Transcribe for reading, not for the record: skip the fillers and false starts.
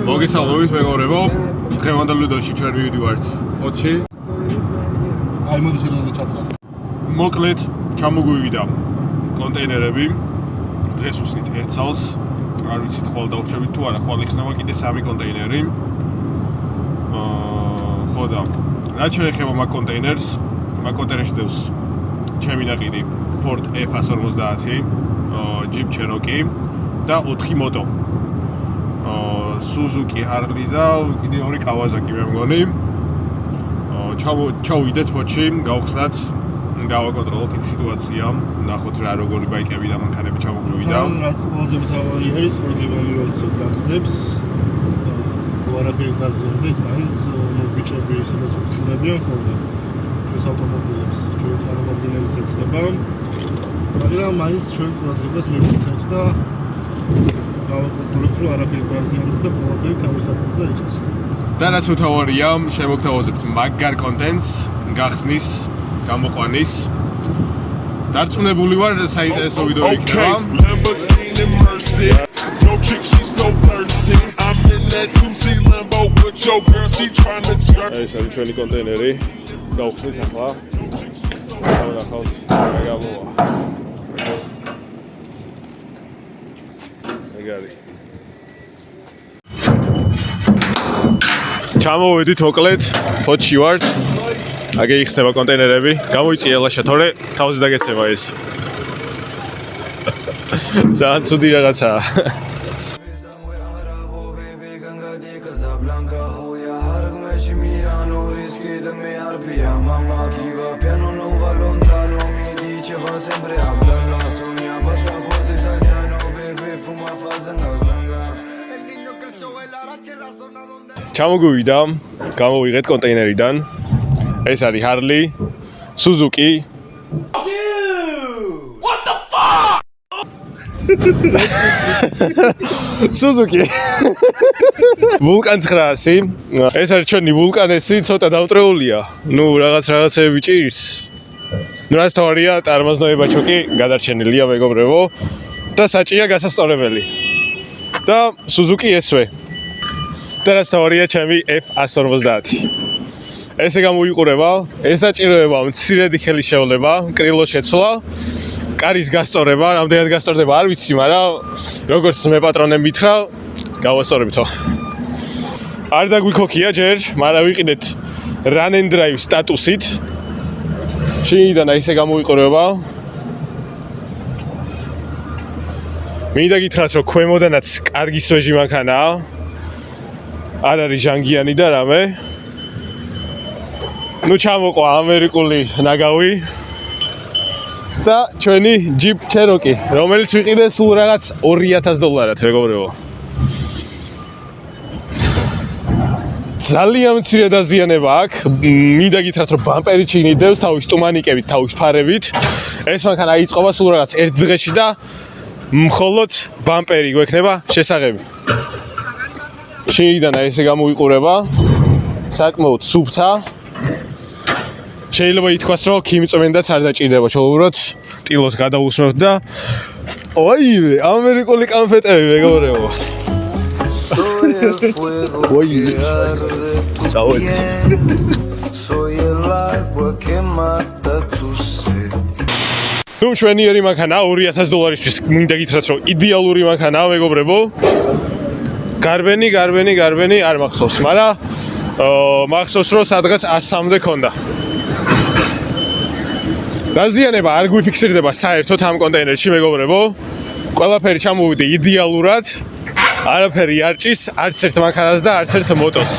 მოგესალმებით მეგობრებო, დღევანდელ ვიდეოში ჩვენ ვივიდივართ ოთში. აი მოდი შეიძლება ჩავწერე. მოკლედ ჩამოგვივიდა კონტეინერები. დღეს ვუსვით ერთ წელს. არ ვიცით ხვალ დავუშვებით თუ არა, ხვალ იხსნება კიდე 3 კონტეინერი. ხო და რაც შეეხება მაგ კონტეინერს, მაგ კონტეინერში დევს ჩემი ნაყიდი Ford F150, Jeep Cherokee და 4 მოტო. Suzuki Harley და კიდე 2 Kawasaki მე მგონი. ჩავიდეთ ფოთში, გავხსნათ, გავაკონტროლოთ იქ სიტუაცია, ნახოთ რა როგორი ბაიკები და მანქანები ჩამოგვივიდა. რაც ყველაზე მთავარი არის, ყურადღება მივაქცევთ დასნებს. არაფერი დაზიანდეს, მაინც ბიჭები სადაც უხსნებიან ხოლმე. ჩვენს ავტომობილებს, ჩვენ წარმომადგენელს ეცნება. მაგრამ მაინც ჩვენ ყურადღებას მივაქცევთ და გავაკონტროლებთ, რომ არაფერი დაზიანდეს და ყველაფერი თავის ადგილზე იყოს. და რაც მთავარია, შემოგთავაზებთ მაგარ კონტენტს, გახსნის, გამოყვანის. დარწმუნებული ვარ, საინტერესო ვიდეო იქნება. ეს არის ჩვენი კონტეინერი. გავხსნით ახლა. ნახავთ, გამოვიდა. ეგარი. ჩამოვედით მოკლედ, ფოთში ვართ. აგე იხსნება კონტეინერები. გამოიწია ლაშა, თორე თავზე დაგეცემა ეს. ძალიან ცუდი რაღაცაა. ჩამოგვივიდა, გამოვიღეთ კონტეინერიდან. ეს არის Harley, Suzuki. What the fuck? Suzuki. Vulcan 900. ეს არის ჩვენი Vulcan S-ი, ცოტა დამტრეულია. ნუ რაღაცეები ჭირს. ნუ რაც თავარია, წარმოზნოება ჩოკი გადარჩენილია მეგობრებო და საჭია გასასწორებელი. და Suzuki SV. და რაც თავარია ჩემი F150. ესე გამოიყურება, ესაჭიროება მცირედი ხელის შევლება, კრილოს შეცვლა, კარის გასწორება, რამდენად გასწორდება არ ვიცი, მაგრამ როგორც მე პატრონემ მითხრა, გავასწორებთო. არ დაგვიქოქია ჯერ, მაგრამ ვიყიდეთ run and drive სტატუსით. შინიდან ესე გამოიყურება. მინდა გითხრათ, რომ ქვემოდანაც კარგი სვეჟი მანქანაა. არ არის ჟანგიანი და რამე. ნუ ჩამოყვა ამერიკული ნაგავი და ჩვენი Jeep Cherokee, რომელიც ვიყიდე სულ რაღაც $2000 მეგობრებო. ძალიან მცირე დაზიანება აქვს. მინდა გითხრათ, რომ ბამპერი ჩინიდევს თავის ტუმანიკებით, თავის ფარებით. ეს მანქანა აიწყობა სულ რაღაც ერთ დღეში და მხოლოდ ბამპერი გვექნება შესაღები. შინიდან ესე გამოიყურება. საკმაოდ სუფთა. შეიძლება ითქვას, რომ ქიმწმენდაც არ დაჭირდება, ჩაუბროთ, ტილოს გადაусმევთ და ოი, ამერიკული კანფეტები მეგობრებო. ოი. წავედი. ნუ მშვენიერი მანქანა $2000-ისთვის მინდა გითხრათ, რომ იდეალური მანქანაა მეგობრებო. გარბენი არ მახსოვს, მაგრამ მახსოვს, რომ სადღაც 100-მდე ქონდა. დაზიანება არ გვიფიქსირდება საერთოდ ამ კონტეინერში მეგობრებო. ყველაფერი ჩამოვიდა იდეალურად. არაფერი არ ჭის, არც ერთ მანქანას და არც ერთ მოტოს.